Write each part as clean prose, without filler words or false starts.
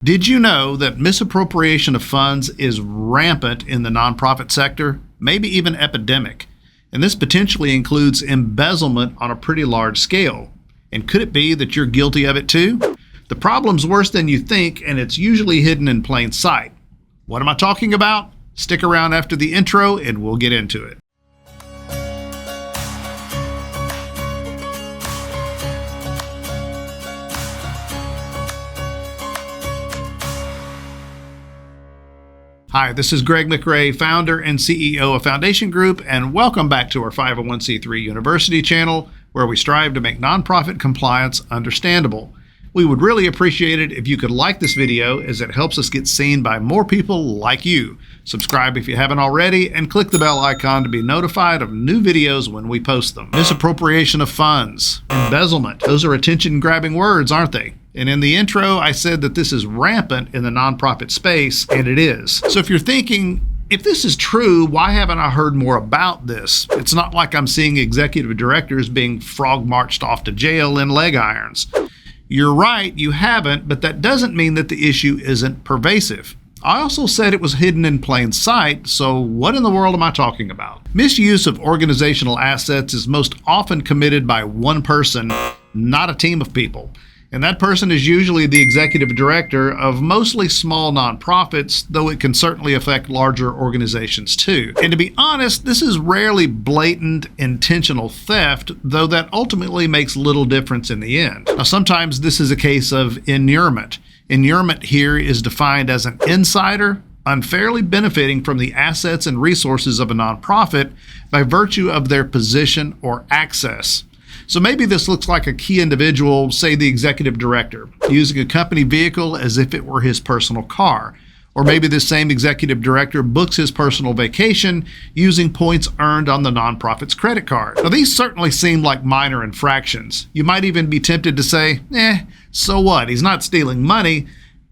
Did you know that misappropriation of funds is rampant in the nonprofit sector, maybe even epidemic? And this potentially includes embezzlement on a pretty large scale. And could it be that you're guilty of it too? The problem's worse than you think, and it's usually hidden in plain sight. What am I talking about? Stick around after the intro and we'll get into it. Hi, this is Greg McRae, founder and CEO of Foundation Group, and welcome back to our 501c3 University channel, where we strive to make nonprofit compliance understandable. We would really appreciate it if you could like this video, as it helps us get seen by more people like you. Subscribe if you haven't already, and click the bell icon to be notified of new videos when we post them. Misappropriation of funds, embezzlement, those are attention-grabbing words, aren't they? And in the intro, I said that this is rampant in the nonprofit space, and it is. So if you're thinking, if this is true, why haven't I heard more about this? It's not like I'm seeing executive directors being frog-marched off to jail in leg irons. You're right, you haven't, but that doesn't mean that the issue isn't pervasive. I also said it was hidden in plain sight, so what in the world am I talking about? Misuse of organizational assets is most often committed by one person, not a team of people. And that person is usually the executive director of mostly small nonprofits, though it can certainly affect larger organizations too. And to be honest, this is rarely blatant, intentional theft, though that ultimately makes little difference in the end. Now, sometimes this is a case of inurement. Inurement here is defined as an insider unfairly benefiting from the assets and resources of a nonprofit by virtue of their position or access. So maybe this looks like a key individual, say the executive director, using a company vehicle as if it were his personal car. Or maybe this same executive director books his personal vacation using points earned on the nonprofit's credit card. Now, these certainly seem like minor infractions. You might even be tempted to say, so what? He's not stealing money.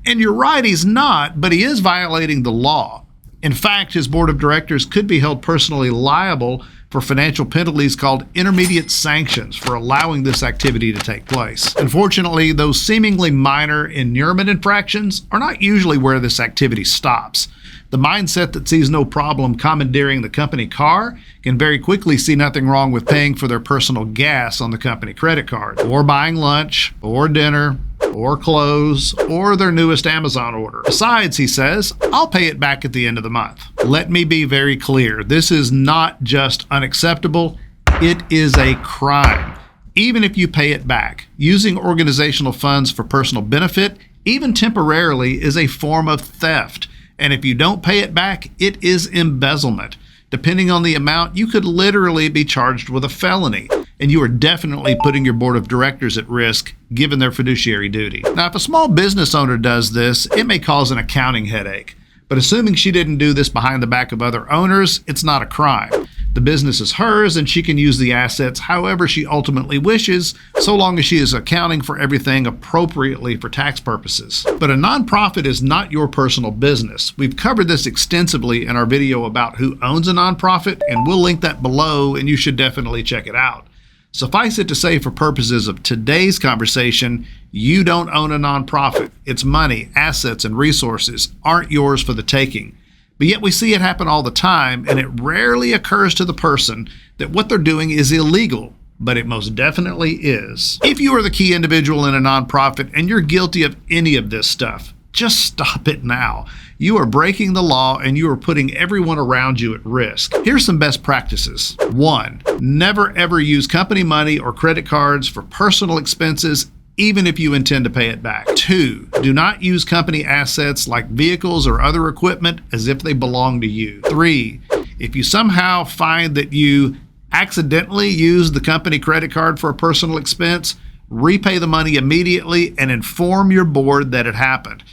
And you're right, he's not, but he is violating the law. In fact, his board of directors could be held personally liable for financial penalties called intermediate sanctions for allowing this activity to take place. Unfortunately, those seemingly minor inurement infractions are not usually where this activity stops. The mindset that sees no problem commandeering the company car can very quickly see nothing wrong with paying for their personal gas on the company credit card, or buying lunch, or dinner, or clothes, or their newest Amazon order. Besides, he says, I'll pay it back at the end of the month. Let me be very clear. This is not just unacceptable, it is a crime. Even if you pay it back, using organizational funds for personal benefit, even temporarily, is a form of theft. And if you don't pay it back, it is embezzlement. Depending on the amount, you could literally be charged with a felony. And you are definitely putting your board of directors at risk, given their fiduciary duty. Now, if a small business owner does this, it may cause an accounting headache. But assuming she didn't do this behind the back of other owners, it's not a crime. The business is hers, and she can use the assets however she ultimately wishes, so long as she is accounting for everything appropriately for tax purposes. But a nonprofit is not your personal business. We've covered this extensively in our video about who owns a nonprofit, and we'll link that below, and you should definitely check it out. Suffice it to say, for purposes of today's conversation, you don't own a nonprofit. Its money, assets, and resources aren't yours for the taking. But yet we see it happen all the time, and it rarely occurs to the person that what they're doing is illegal, but it most definitely is. If you are the key individual in a nonprofit and you're guilty of any of this stuff, just stop it now. You are breaking the law and you are putting everyone around you at risk. Here's some best practices. 1, never ever use company money or credit cards for personal expenses, even if you intend to pay it back. 2, do not use company assets like vehicles or other equipment as if they belong to you. 3, if you somehow find that you accidentally used the company credit card for a personal expense, repay the money immediately and inform your board that it happened.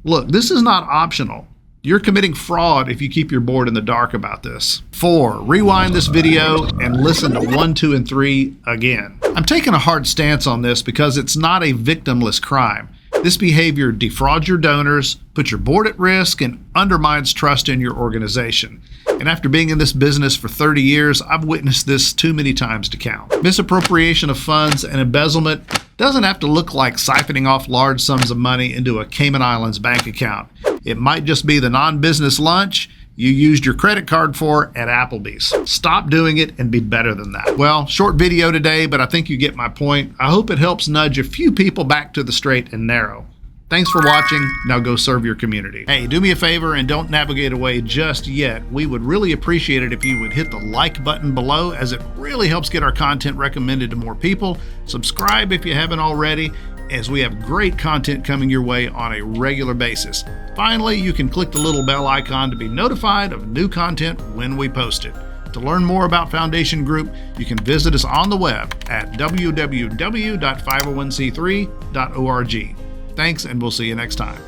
Look, this is not optional. You're committing fraud if you keep your board in the dark about this. 4, rewind this video and listen to 1, 2, and 3 again. I'm taking a hard stance on this because it's not a victimless crime. This behavior defrauds your donors, puts your board at risk, and undermines trust in your organization. And after being in this business for 30 years, I've witnessed this too many times to count. Misappropriation of funds and embezzlement doesn't have to look like siphoning off large sums of money into a Cayman Islands bank account. It might just be the non-business lunch you used your credit card for at Applebee's. Stop doing it and be better than that. Well, short video today, but I think you get my point. I hope it helps nudge a few people back to the straight and narrow. Thanks for watching. Now go serve your community. Hey, do me a favor and don't navigate away just yet. We would really appreciate it if you would hit the like button below, as it really helps get our content recommended to more people. Subscribe if you haven't already, as we have great content coming your way on a regular basis. Finally, you can click the little bell icon to be notified of new content when we post it. To learn more about Foundation Group, you can visit us on the web at www.501c3.org. Thanks, and we'll see you next time.